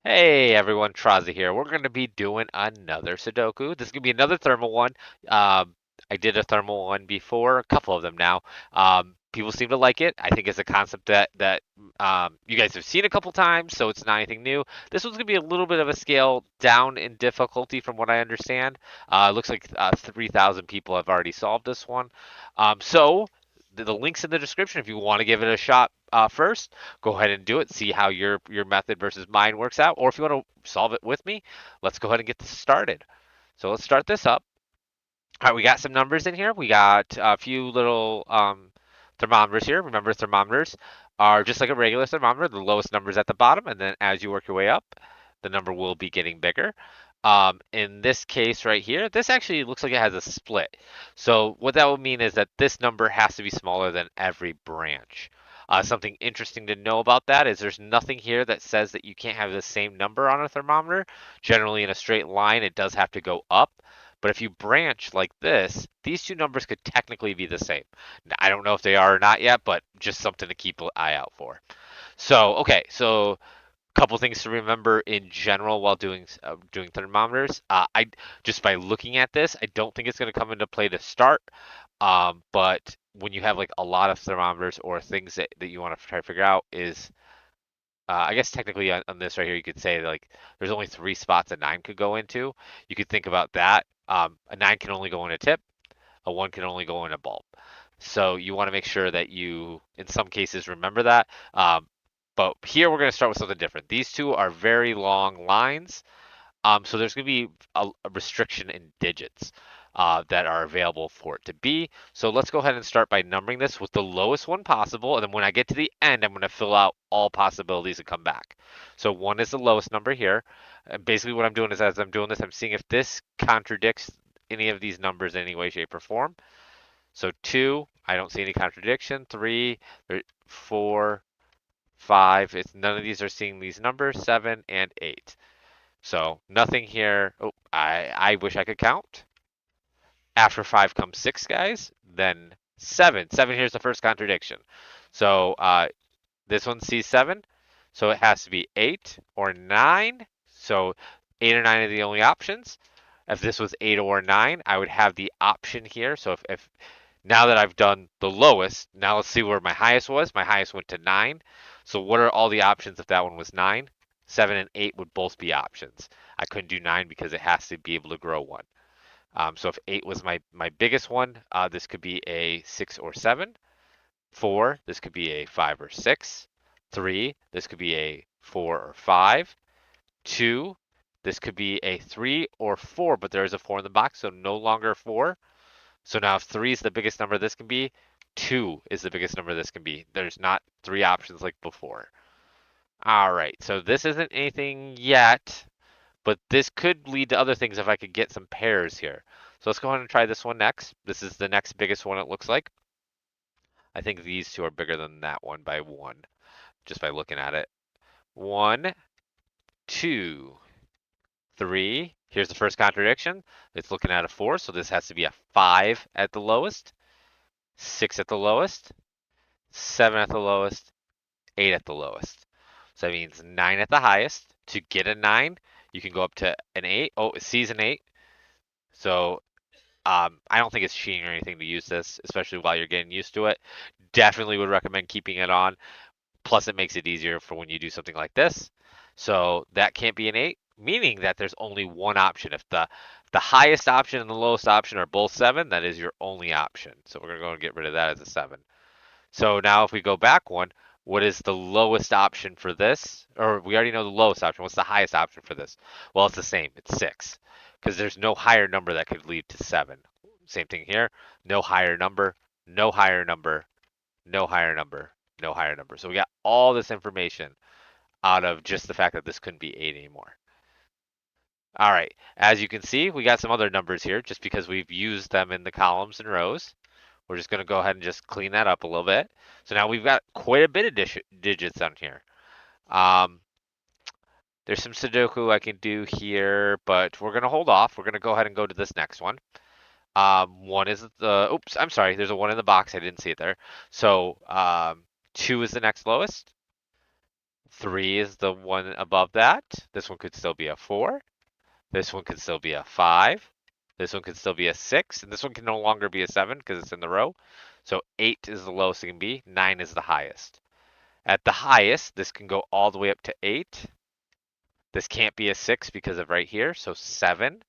Hey everyone, Traza here. We're going to be doing another Sudoku. This is going to be another thermal one. Um, I did a thermal one before, a couple of them now. People seem to like it. I think it's a concept that you guys have seen a couple times, so it's not anything new. This one's going to be a little bit of a scale down in difficulty from what I understand. It looks like 3,000 people have already solved this one. So the link's in the description if you want to give it a shot first. Go ahead and do it. See how your method versus mine works out. Or if you want to solve it with me, let's go ahead and get this started. So let's start this up. All right, we got some numbers in here. We got a few little thermometers here. Remember, thermometers are just like a regular thermometer. The lowest number is at the bottom, and then as you work your way up, the number will be getting bigger. In this case right here, this actually looks like it has a split. So what that would mean is that this number has to be smaller than every branch. Something interesting to know about that is there's nothing here that says that you can't have the same number on a thermometer. Generally, in a straight line, it does have to go up. But if you branch like this, these two numbers could technically be the same. Now, I don't know if they are or not yet, but just something to keep an eye out for. So a couple things to remember in general while doing thermometers. I just by looking at this, I don't think it's going to come into play to start. But when you have like a lot of thermometers or things that you want to try to figure out is I guess technically on this right here, you could say like there's only three spots a nine could go into. You could think about that. A nine can only go in a tip. A one can only go in a bulb. So you want to make sure that you, in some cases, remember that. But here we're going to start with something different. These two are very long lines. So there's going to be a restriction in digits that are available for it to be. So let's go ahead and start by numbering this with the lowest one possible. And then when I get to the end, I'm going to fill out all possibilities and come back. So one is the lowest number here. And basically what I'm doing is as I'm doing this, I'm seeing if this contradicts any of these numbers in any way, shape, or form. So two, I don't see any contradiction. Three, four, five, it's none of these are seeing these numbers, seven and eight. So nothing here. Oh, I wish I could count. After five comes six, guys. Then seven. Seven here's the first contradiction. So this one sees seven. So it has to be eight or nine. So eight or nine are the only options. If this was eight or nine, I would have the option here. So if now that I've done the lowest, now let's see where my highest was. My highest went to nine. So what are all the options if that one was nine? Seven and eight would both be options. I couldn't do nine because it has to be able to grow one. So if eight was my biggest one, this could be a six or seven. Four, this could be a five or six. Three, this could be a four or five. Two, this could be a three or four, but there is a four in the box, so no longer four. So now if three is the biggest number this can be, two is the biggest number this can be. There's not three options like before. All right, so this isn't anything yet, but this could lead to other things if I could get some pairs here. So let's go ahead and try this one next. This is the next biggest one it looks like. I think these two are bigger than that one by one, just by looking at it. One, two, three. Here's the first contradiction. It's looking at a four, so this has to be a five at the lowest, six at the lowest, seven at the lowest, eight at the lowest. So that means nine at the highest. To get a nine, you can go up to an eight. Oh, it sees an eight. So I don't think it's cheating or anything to use this, especially while you're getting used to it. Definitely would recommend keeping it on. Plus, it makes it easier for when you do something like this. So that can't be an eight, meaning that there's only one option. If the highest option and the lowest option are both seven, that is your only option. So we're gonna go and get rid of that as a seven. So now if we go back one, what is the lowest option for this? Or we already know the lowest option. What's the highest option for this? Well, it's the same. It's six. Because there's no higher number that could lead to seven. Same thing here. No higher number, no higher number, no higher number, no higher number. So we got all this information out of just the fact that this couldn't be eight anymore. All right. As you can see, we got some other numbers here just because we've used them in the columns and rows. We're just going to go ahead and just clean that up a little bit. So now we've got quite a bit of digits on here. Um, there's some Sudoku I can do here, but we're going to hold off. We're going to go ahead and go to this next one. One is oops, I'm sorry. There's a one in the box. I didn't see it there. So two is the next lowest. 3 is the one above that. This one could still be a 4. This one could still be a 5. This one could still be a 6. And this one can no longer be a 7 because it's in the row. So 8 is the lowest it can be. 9 is the highest. At the highest, this can go all the way up to 8. This can't be a 6 because of right here. So 7.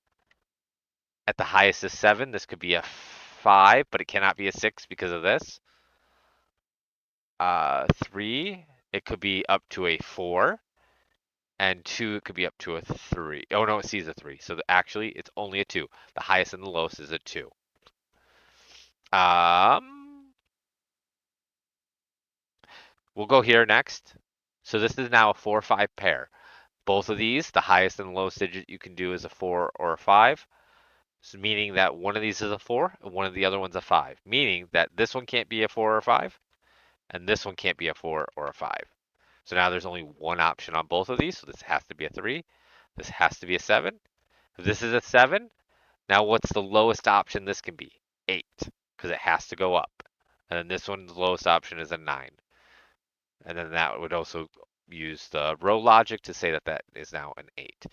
At the highest is 7. This could be a 5, but it cannot be a 6 because of this. 3, it could be up to a 4. And 2, it could be up to a 3. Oh, no, it sees a 3. So actually, it's only a 2. The highest and the lowest is a 2. We'll go here next. So this is now a 4-5 pair. Both of these, the highest and the lowest digit you can do is a 4 or a 5. So meaning that one of these is a 4 and one of the other one's a 5. Meaning that this one can't be a 4 or a 5 and this one can't be a 4 or a 5. So now there's only one option on both of these. So this has to be a 3. This has to be a 7. If this is a 7, now what's the lowest option this can be? 8, because it has to go up. And then this one's lowest option is a 9. And then that would also use the row logic to say that that is now an 8.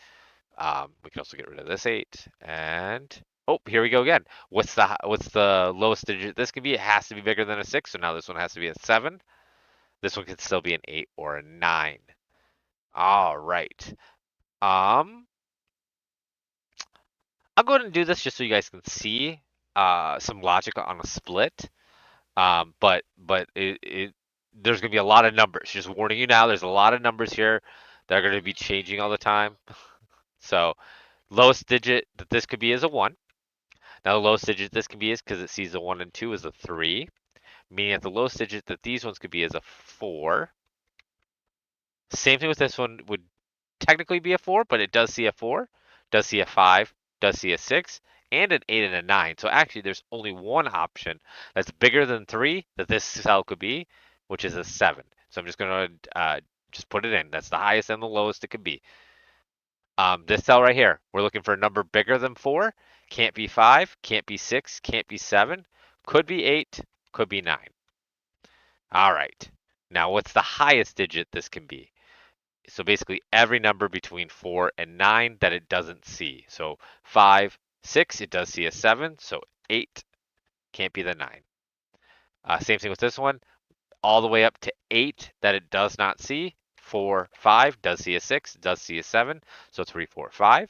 We can also get rid of this 8. And, oh, here we go again. What's the lowest digit this can be? It has to be bigger than a 6, so now this one has to be a 7. This one could still be an 8 or a 9. All right. I'll go ahead and do this just so you guys can see some logic on a split. But there's gonna be a lot of numbers. Just warning you now, there's a lot of numbers here that are gonna be changing all the time. So lowest digit that this could be is a 1. Now the lowest digit this can be is because it sees a 1 and 2 is a 3. Meaning that the lowest digit that these ones could be is a 4. Same thing with this one would technically be a 4, but it does see a 4, does see a 5, does see a 6, and an 8 and a 9. So actually, there's only one option that's bigger than 3 that this cell could be, which is a 7. So I'm just going to just put it in. That's the highest and the lowest it could be. This cell right here, we're looking for a number bigger than 4. Can't be 5, can't be 6, can't be 7, could be 8, could be 9. All right. Now, what's the highest digit this can be? So basically every number between 4 and 9 that it doesn't see. So 5, 6, it does see a 7. So 8 can't be the 9. Same thing with this one. All the way up to 8 that it does not see. 4, 5 does see a 6, does see a 7. So 3, 4, 5.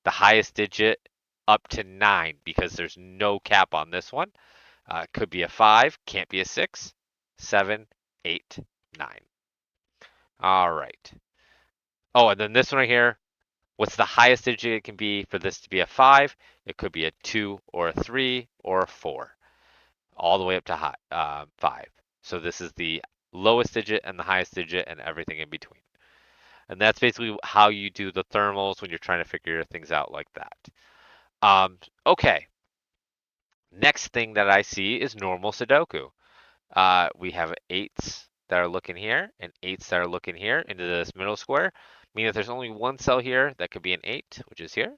The highest digit up to 9 because there's no cap on this one. Could be a 5, can't be a 6, 7, 8, 9. All right. Oh, and then this one right here, what's the highest digit it can be for this to be a 5? It could be a 2 or a 3 or a 4, all the way up to 5. So this is the lowest digit and the highest digit and everything in between. And that's basically how you do the thermals when you're trying to figure things out like that. Okay, next thing that I see is normal Sudoku. We have 8s that are looking here and 8s that are looking here into this middle square, meaning that there's only one cell here that could be an 8, which is here.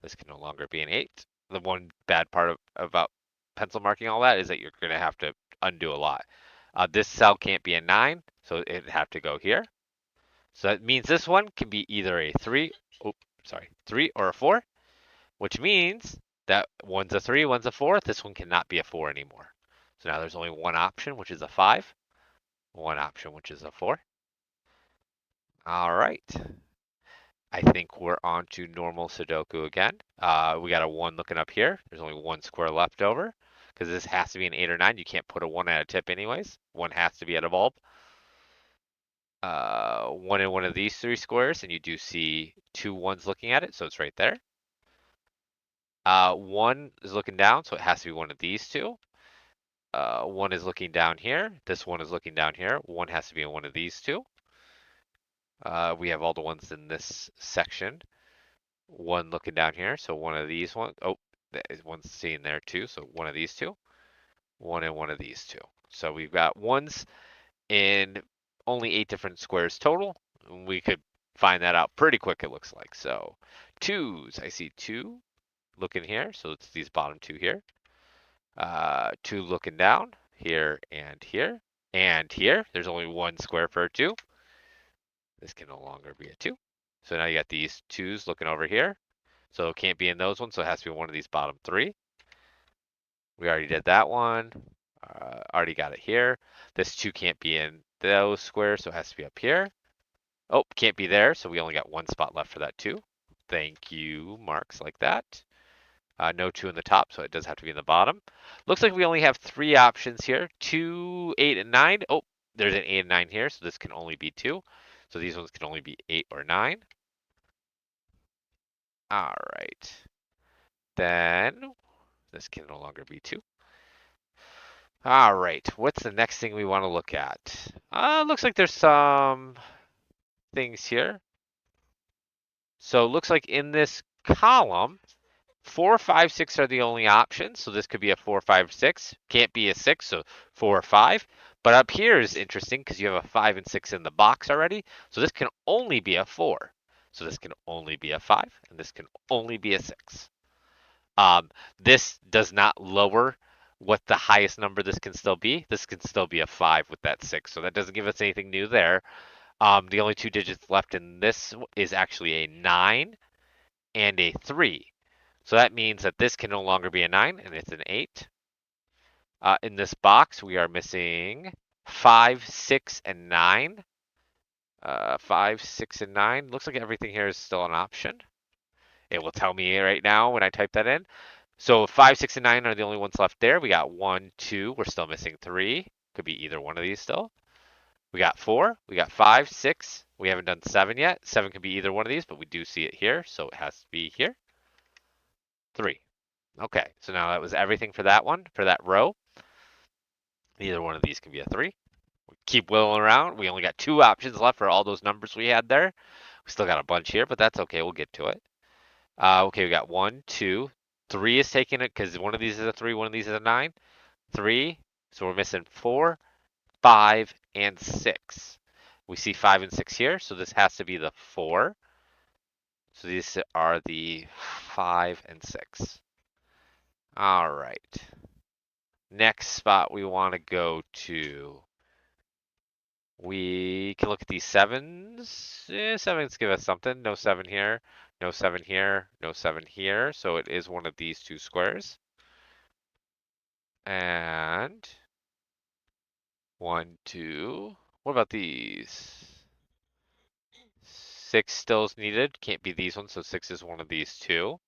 This can no longer be an 8. The one bad part about pencil marking all that is that you're going to have to undo a lot. This cell can't be a 9, so it'd have to go here. So that means this one can be either a 3, 3 or a 4, which means that one's a 3, one's a 4. This one cannot be a 4 anymore. So now there's only one option, which is a 5. One option, which is a 4. All right. I think we're on to normal Sudoku again. We got a 1 looking up here. There's only one square left over because this has to be an 8 or 9. You can't put a 1 at a tip anyways. 1 has to be at a bulb. 1 in one of these 3 squares, and you do see 2 1s looking at it, so it's right there. 1 is looking down, so it has to be one of these 2. 1 is looking down here. This 1 is looking down here. 1 has to be in one of these 2. We have all the ones in this section. 1 looking down here, so one of these ones. Oh, one's seen there too, so one of these 2. 1 and one of these 2. So we've got 1s in only 8 different squares total. We could find that out pretty quick, it looks like. So 2s, I see 2 looking here, so it's these bottom 2 here. 2 looking down here and here and here. There's only one square for 2. This can no longer be a 2. So now you got these 2s looking over here. So it can't be in those ones, so it has to be one of these bottom 3. We already did that one. Already got it here. This 2 can't be in those squares, so it has to be up here. Oh, can't be there, so we only got one spot left for that 2. Thank you, marks like that. No 2 in the top, so it does have to be in the bottom. Looks like we only have 3 options here, 2, 8, and 9. Oh, there's an 8 and 9 here, so this can only be 2. So these ones can only be 8 or 9. All right. Then this can no longer be 2. All right, what's the next thing we want to look at? Looks like there's some things here. So it looks like in this column, 4, 5, 6 are the only options. So this could be a 4, 5, 6. Can't be a 6, so 4 or 5. But up here is interesting because you have a 5 and 6 in the box already. So this can only be a 4. So this can only be a 5, and this can only be a 6. This does not lower what the highest number this can still be. This can still be a 5 with that 6. So that doesn't give us anything new there. The only 2 digits left in this is actually a 9 and a 3. So that means that this can no longer be a 9 and it's an 8. In this box, we are missing 5, 6, and 9. 5, 6, and 9. Looks like everything here is still an option. It will tell me right now when I type that in. So 5, 6, and 9 are the only ones left there. We got 1, 2. We're still missing 3. Could be either one of these still. We got 4. We got 5, 6. We haven't done 7 yet. 7 could be either one of these, but we do see it here, so it has to be here. 3. Okay, so now that was everything for that one, for that row. Either one of these can be a 3. Keep whittling around. We only got 2 options left for all those numbers we had there. We still got a bunch here, but that's okay. We'll get to it. Okay, we got 1, 2, 3 is taking it because one of these is a 3, one of these is a 9. 3, so we're missing 4, 5, and 6. We see 5 and 6 here, so this has to be the 4. So these are the 5 and 6. All right. Next spot we want to go to. We can look at these 7s. 7s give us something. No 7 here, no 7 here, no 7 here. So it is one of these 2 squares. And 1, 2. What about these? 6 still is needed. Can't be these ones, so 6 is one of these 2.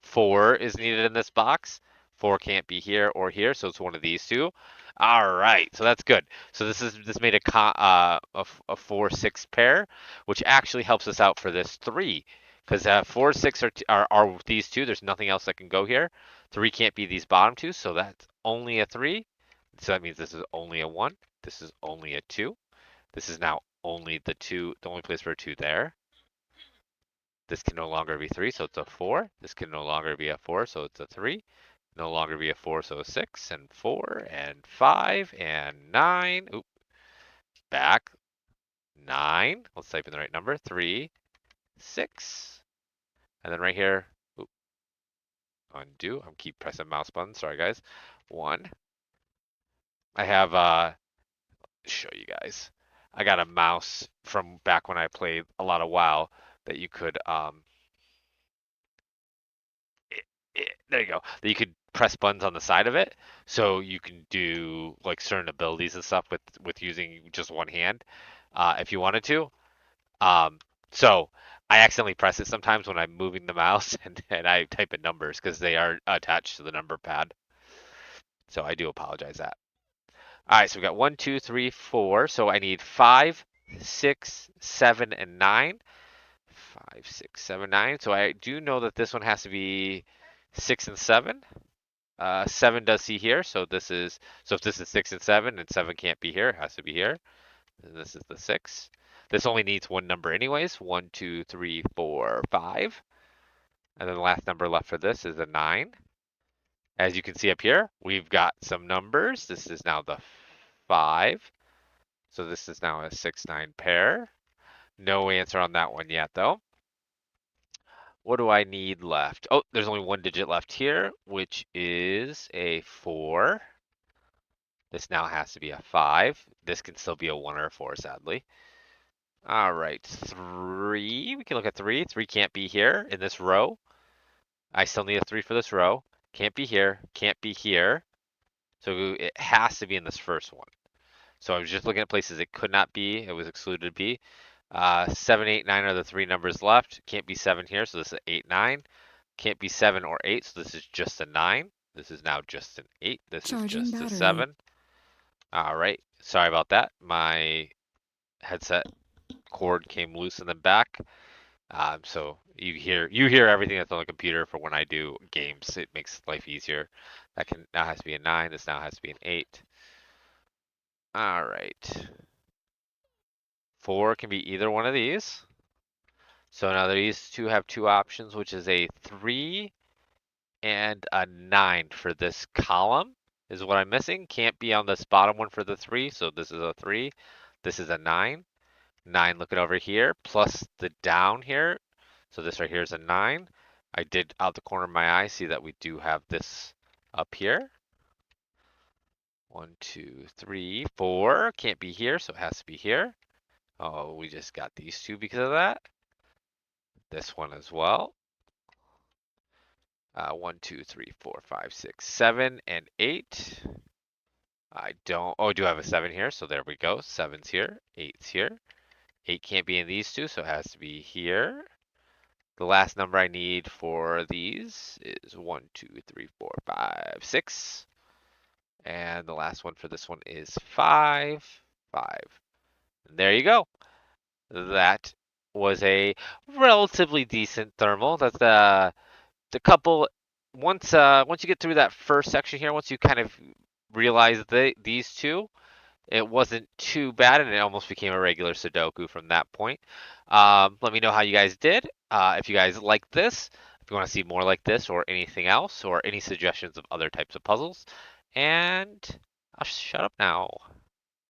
4 is needed in this box. 4 can't be here or here, so it's one of these 2. All right, so that's good. So this made a 4-6 pair, which actually helps us out for this 3, because 4, 6 are these 2. There's nothing else that can go here. 3 can't be these bottom 2, so that's only a 3. So that means this is only a 1. This is only a 2. This is now only the 2, the only place for a 2 there. This can no longer be 3, so it's a 4. This can no longer be a 4, so it's a 3. No longer be a 4, so a 6, and 4, and 5, and 9. Oop, back. 9. Let's type in the right number. 3, 6. And then right here, oop, undo. I'm keep pressing mouse button. Sorry, guys. 1. I have, show you guys. I got a mouse from back when I played a lot of WoW that you could, there you go. That you could press buttons on the side of it, so you can do like certain abilities and stuff with using just one hand, if you wanted to. Um, so I accidentally press it sometimes when I'm moving the mouse, and I type in numbers because they are attached to the number pad. So I do apologize that. All right, so we got 1, 2, 3, 4. So I need 5, 6, 7, and 9. 5, 6, 7, 9. So I do know that this one has to be 6 and 7. 7 does see here, so if this is 6 and 7, and 7 can't be here, it has to be here. And this is the 6. This only needs one number anyways. 1, 2, 3, 4, 5. And then the last number left for this is a 9. As you can see up here, we've got some numbers. This is now the 5. So this is now a 6, 9 pair. No answer on that one yet, though. What do I need left? Oh, there's only one digit left here, which is a 4. This now has to be a 5. This can still be a 1 or a 4, sadly. All right, 3. We can look at 3. 3 can't be here in this row. I still need a 3 for this row. Can't be here. Can't be here. So it has to be in this first one. So I was just looking at places it could not be. It was excluded B. 7, 8, 9 are the 3 numbers left. Can't be 7 here, so this is 8, 9. Can't be 7 or 8, so this is just a 9. This is now just an 8. This is Charging just a battery. 7. All right. Sorry about that. My headset cord came loose in the back. So you hear everything that's on the computer for when I do games. It makes life easier. That can now has to be a 9. This now has to be an 8. All right. 4 can be either one of these. So now these two have two options, which is a 3 and a 9 for this column is what I'm missing. Can't be on this bottom one for the 3, so this is a 3. This is a 9. 9 looking over here, plus the down here. So this right here is a 9. I did out the corner of my eye see that we do have this up here. 1, 2, 3, 4. Can't be here, so it has to be here. Oh, we just got these two because of that. This one as well. 1, 2, 3, 4, 5, 6, 7, and 8. I don't. Oh, I do have a 7 here, so there we go. 7's here. 8's here. 8 can't be in these two, so it has to be here. The last number I need for these is 1, 2, 3, 4, 5, 6. And the last one for this one is 5, 5. And there you go. That was a relatively decent thermal. That's the couple once you get through that first section here, once you kind of realize these two, it wasn't too bad, and it almost became a regular Sudoku from that point. Let me know how you guys did. If you guys like this, if you want to see more like this or anything else, or any suggestions of other types of puzzles. And I'll shut up now.